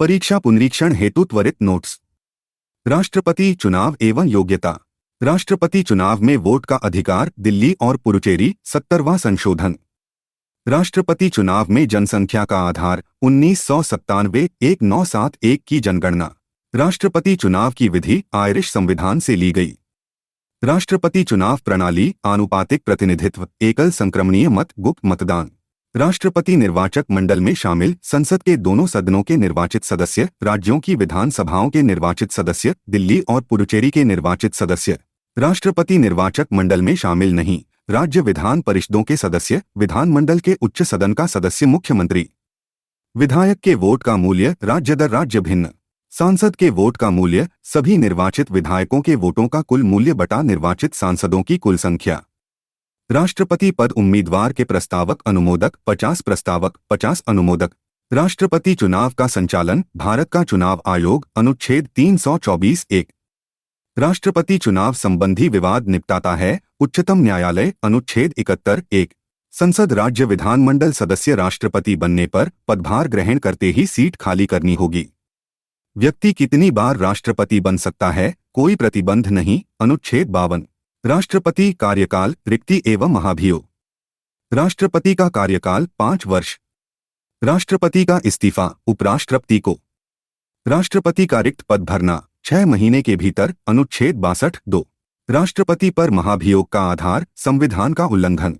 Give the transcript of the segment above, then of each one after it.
परीक्षा पुनरीक्षण हेतु त्वरित नोट्स। राष्ट्रपति चुनाव एवं योग्यता। राष्ट्रपति चुनाव में वोट का अधिकार, दिल्ली और पुडुचेरी, 70वां संशोधन। राष्ट्रपति चुनाव में जनसंख्या का आधार, 1997-1971 की जनगणना। राष्ट्रपति चुनाव की विधि आयरिश संविधान से ली गई। राष्ट्रपति चुनाव प्रणाली, आनुपातिक प्रतिनिधित्व, एकल संक्रमणीय मत, गुप्त मतदान। राष्ट्रपति निर्वाचक मंडल में शामिल संसद के दोनों सदनों के निर्वाचित सदस्य, राज्यों की विधानसभाओं के निर्वाचित सदस्य, दिल्ली और पुडुचेरी के निर्वाचित सदस्य। राष्ट्रपति निर्वाचक मंडल में शामिल नहीं, राज्य विधान परिषदों के सदस्य, विधानमंडल के उच्च सदन का सदस्य, मुख्यमंत्री। विधायक के वोट का मूल्य राज्य दर राज्य भिन्न। सांसद के वोट का मूल्य सभी निर्वाचित विधायकों के वोटों का कुल मूल्य बटा निर्वाचित सांसदों की कुल संख्या। राष्ट्रपति पद उम्मीदवार के प्रस्तावक अनुमोदक, 50 प्रस्तावक, 50 अनुमोदक। राष्ट्रपति चुनाव का संचालन भारत का चुनाव आयोग, अनुच्छेद 324(1). राष्ट्रपति चुनाव संबंधी विवाद निपटाता है उच्चतम न्यायालय, अनुच्छेद 71(1). संसद राज्य विधानमंडल सदस्य राष्ट्रपति बनने पर पदभार ग्रहण करते ही सीट खाली करनी होगी। व्यक्ति कितनी बार राष्ट्रपति बन सकता है, कोई प्रतिबंध नहीं, अनुच्छेद 52। राष्ट्रपति कार्यकाल, रिक्ति एवं महाभियोग। राष्ट्रपति का कार्यकाल 5 वर्ष। राष्ट्रपति का इस्तीफा उपराष्ट्रपति को। राष्ट्रपति का रिक्त पद भरना 6 महीने के भीतर, अनुच्छेद 62(2). राष्ट्रपति पर महाभियोग का आधार, संविधान का उल्लंघन।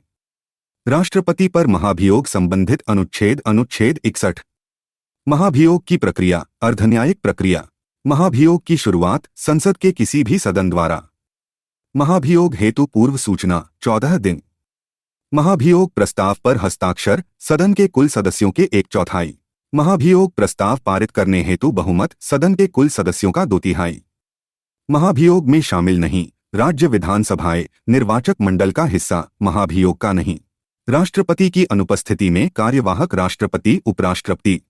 राष्ट्रपति पर महाभियोग संबंधित अनुच्छेद 61। महाभियोग की प्रक्रिया, अर्धन्यायिक प्रक्रिया। महाभियोग की शुरुआत संसद के किसी भी सदन द्वारा। महाभियोग हेतु पूर्व सूचना 14 दिन। महाभियोग प्रस्ताव पर हस्ताक्षर सदन के कुल सदस्यों के 1/4। महाभियोग प्रस्ताव पारित करने हेतु बहुमत सदन के कुल सदस्यों का 2/3। महाभियोग में शामिल नहीं, राज्य विधानसभाएं निर्वाचक मंडल का हिस्सा, महाभियोग का नहीं। राष्ट्रपति की अनुपस्थिति में कार्यवाहक राष्ट्रपति, उपराष्ट्रपति।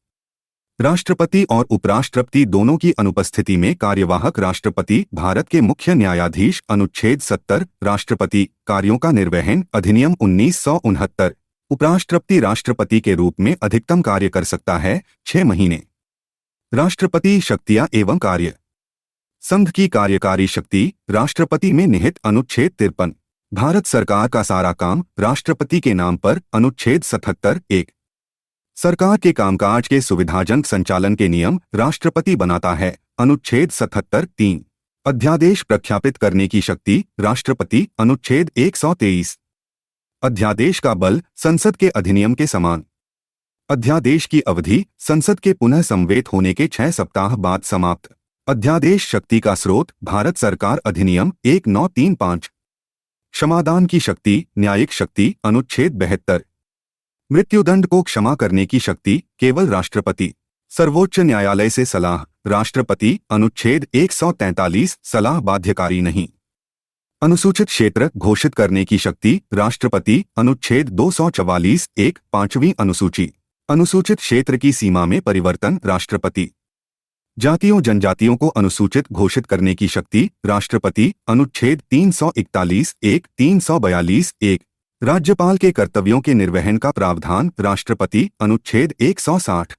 राष्ट्रपति और उपराष्ट्रपति दोनों की अनुपस्थिति में कार्यवाहक राष्ट्रपति, भारत के मुख्य न्यायाधीश, अनुच्छेद 70। राष्ट्रपति कार्यों का निर्वहन, अधिनियम 1969। उपराष्ट्रपति राष्ट्रपति के रूप में अधिकतम कार्य कर सकता है 6 महीने। राष्ट्रपति शक्तियां एवं कार्य। संघ की कार्यकारी शक्ति राष्ट्रपति में निहित, अनुच्छेद 53। भारत सरकार का सारा काम राष्ट्रपति के नाम पर, अनुच्छेद 77(1). सरकार के कामकाज के सुविधाजनक संचालन के नियम राष्ट्रपति बनाता है, अनुच्छेद 77(3). अध्यादेश प्रख्यापित करने की शक्ति राष्ट्रपति, अनुच्छेद 123। अध्यादेश का बल संसद के अधिनियम के समान। अध्यादेश की अवधि संसद के पुनः समवेत होने के 6 सप्ताह बाद समाप्त। अध्यादेश शक्ति का स्रोत भारत सरकार अधिनियम 1935। क्षमादान की शक्ति न्यायिक शक्ति, अनुच्छेद 72। मृत्युदंड को क्षमा करने की शक्ति केवल राष्ट्रपति। सर्वोच्च न्यायालय से सलाह राष्ट्रपति, अनुच्छेद 143। सलाह बाध्यकारी नहीं। अनुसूचित क्षेत्र घोषित करने की शक्ति राष्ट्रपति, अनुच्छेद 244(1). 5वीं अनुसूची। अनुसूचित क्षेत्र की सीमा में परिवर्तन राष्ट्रपति। जातियों जनजातियों को अनुसूचित घोषित करने की शक्ति राष्ट्रपति, अनुच्छेद 341(1). 342(1). राज्यपाल के कर्तव्यों के निर्वहन का प्रावधान राष्ट्रपति, अनुच्छेद 160।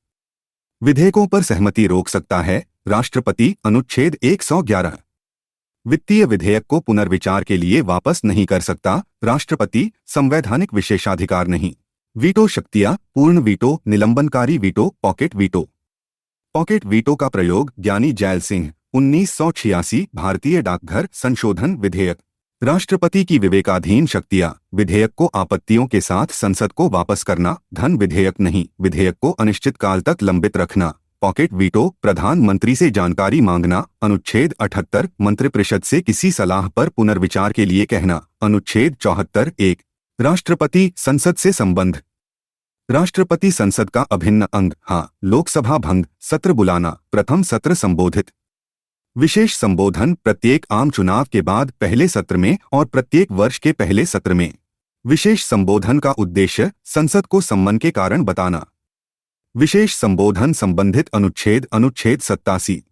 विधेयकों पर सहमति रोक सकता है राष्ट्रपति, अनुच्छेद 111। वित्तीय विधेयक को पुनर्विचार के लिए वापस नहीं कर सकता राष्ट्रपति, संवैधानिक विशेषाधिकार नहीं। वीटो शक्तियां पूर्ण वीटो, निलंबनकारी veto, pocket veto. Pocket veto का प्रयोग ज्ञानी जैल सिंह, 1986 भारतीय डाकघर संशोधन विधेयक। राष्ट्रपति की विवेकाधीन शक्तियां, विधेयक को आपत्तियों के साथ संसद को वापस करना, धन विधेयक नहीं, विधेयक को अनिश्चित काल तक लंबित रखना। पॉकेट वीटो, प्रधानमंत्री से जानकारी मांगना, अनुच्छेद 78। मंत्रिपरिषद से किसी सलाह पर पुनर्विचार के लिए कहना, अनुच्छेद 74(1). राष्ट्रपति संसद से संबंध। राष्ट्रपति संसद का अभिन्न अंग। हाँ, लोकसभा भंग, सत्र बुलाना, प्रथम सत्र संबोधित। विशेष संबोधन प्रत्येक आम चुनाव के बाद पहले सत्र में और प्रत्येक वर्ष के पहले सत्र में। विशेष संबोधन का उद्देश्य संसद को सम्मान के कारण बताना। विशेष संबोधन संबंधित अनुच्छेद, अनुच्छेद 87।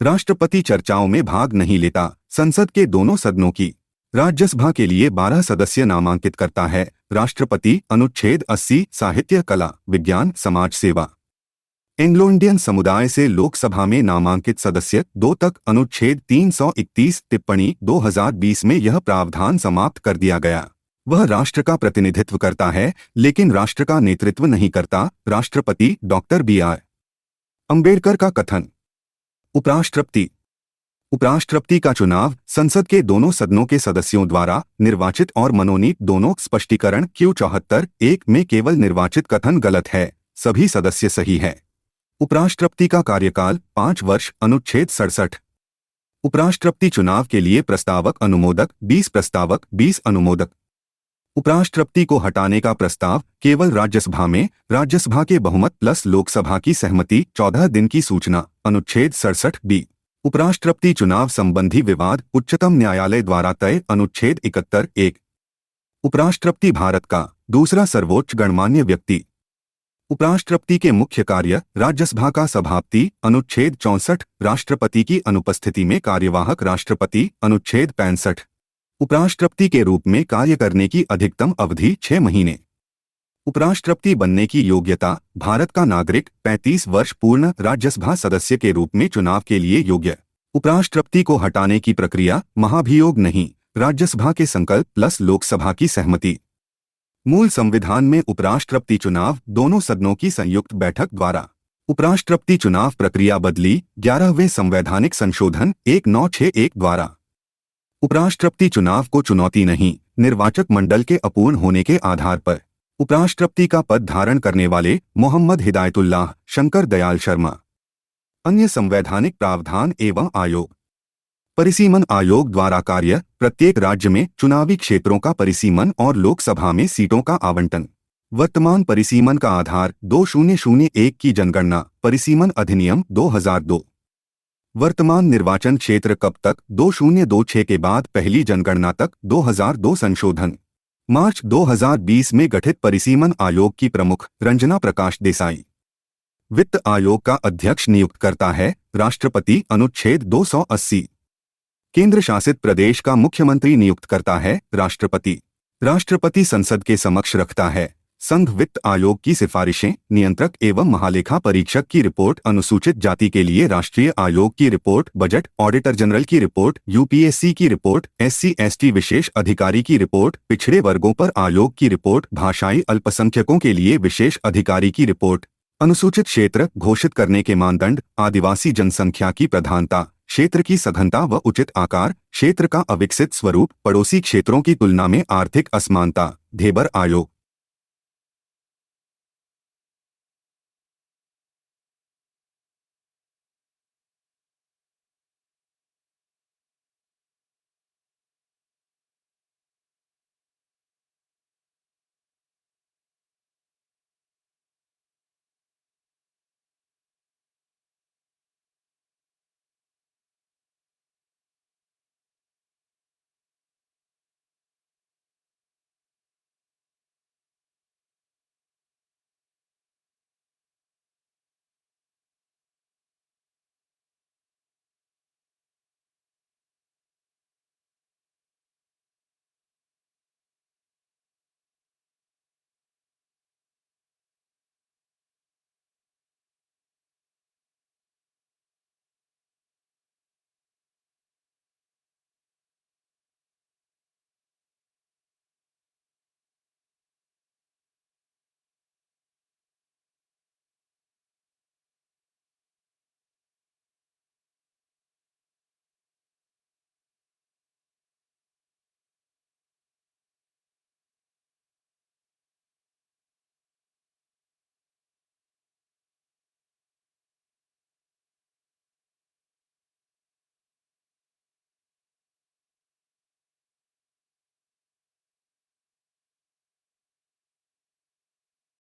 राष्ट्रपति चर्चाओं में भाग नहीं लेता, संसद के दोनों सदनों की। राज्यसभा के लिए 12 सदस्य नामांकित करता है राष्ट्रपति, अनुच्छेद 80। साहित्य, कला, विज्ञान, समाज सेवा। एंग्लो इंडियन समुदाय से लोकसभा में नामांकित सदस्य 2 तक अनुच्छेद 331 टिप्पणी 2020 में यह प्रावधान समाप्त कर दिया गया। वह राष्ट्र का प्रतिनिधित्व करता है लेकिन राष्ट्र का नेतृत्व नहीं करता। राष्ट्रपति डॉक्टर BR अंबेडकर का कथन। उपराष्ट्रपति का चुनाव संसद के दोनों सदनों के सदस्यों द्वारा निर्वाचित और मनोनीत दोनों। स्पष्टीकरण Q74(1) में केवल निर्वाचित कथन गलत है, सभी सदस्य सही है। उपराष्ट्रपति का कार्यकाल 5 वर्ष। अनुच्छेद 67। उपराष्ट्रपति चुनाव के लिए प्रस्तावक अनुमोदक 20 प्रस्तावक 20 अनुमोदक। उपराष्ट्रपति को हटाने का प्रस्ताव केवल राज्यसभा में, राज्यसभा के बहुमत प्लस लोकसभा की सहमति। 14 दिन की सूचना। अनुच्छेद 67(b). उपराष्ट्रपति चुनाव संबंधी विवाद उच्चतम न्यायालय द्वारा तय। अनुच्छेद 71(1). उपराष्ट्रपति भारत का दूसरा सर्वोच्च गणमान्य व्यक्ति। उपराष्ट्रपति के मुख्य कार्य राज्यसभा का सभापति। अनुच्छेद 64। राष्ट्रपति की अनुपस्थिति में कार्यवाहक राष्ट्रपति। अनुच्छेद 65। उपराष्ट्रपति के रूप में कार्य करने की अधिकतम अवधि 6 महीने। उपराष्ट्रपति बनने की योग्यता भारत का नागरिक 35 वर्ष पूर्ण, राज्यसभा सदस्य के रूप में चुनाव के लिए योग्य। उपराष्ट्रपति को हटाने की प्रक्रिया महाभियोग नहीं, राज्यसभा के संकल्प प्लस लोकसभा की सहमति। मूल संविधान में उपराष्ट्रपति चुनाव दोनों सदनों की संयुक्त बैठक द्वारा। उपराष्ट्रपति चुनाव प्रक्रिया बदली 11वें संवैधानिक संशोधन 1961 द्वारा। उपराष्ट्रपति चुनाव को चुनौती नहीं, निर्वाचक मंडल के अपूर्ण होने के आधार पर। उपराष्ट्रपति का पद धारण करने वाले मोहम्मद हिदायतुल्लाह शंकर दयाल शर्मा। अन्य संवैधानिक प्रावधान एवं आयोग। परिसीमन आयोग द्वारा कार्य प्रत्येक राज्य में चुनावी क्षेत्रों का परिसीमन और लोकसभा में सीटों का आवंटन। वर्तमान परिसीमन का आधार 2001 की जनगणना परिसीमन अधिनियम 2002। वर्तमान निर्वाचन क्षेत्र कब तक 2026 के बाद पहली जनगणना तक 2002 संशोधन। मार्च 2020 में गठित परिसीमन आयोग की प्रमुख रंजना प्रकाश देसाई। वित्त आयोग का अध्यक्ष नियुक्त करता है राष्ट्रपति। अनुच्छेद 280। केंद्र शासित प्रदेश का मुख्यमंत्री नियुक्त करता है राष्ट्रपति। राष्ट्रपति संसद के समक्ष रखता है संघ वित्त आयोग की सिफारिशें, नियंत्रक एवं महालेखा परीक्षक की रिपोर्ट, अनुसूचित जाति के लिए राष्ट्रीय आयोग की रिपोर्ट, बजट, ऑडिटर जनरल की रिपोर्ट, UPSC की रिपोर्ट, SC/ST विशेष अधिकारी की रिपोर्ट, पिछड़े वर्गों पर आयोग की रिपोर्ट, भाषाई अल्पसंख्यकों के लिए विशेष अधिकारी की रिपोर्ट, अनुसूचित क्षेत्र घोषित करने के मानदंड, आदिवासी जनसंख्या की प्रधानता, क्षेत्र की सघनता व उचित आकार, क्षेत्र का अविकसित स्वरूप, पड़ोसी क्षेत्रों की तुलना में आर्थिक असमानता, धेबर आयोग।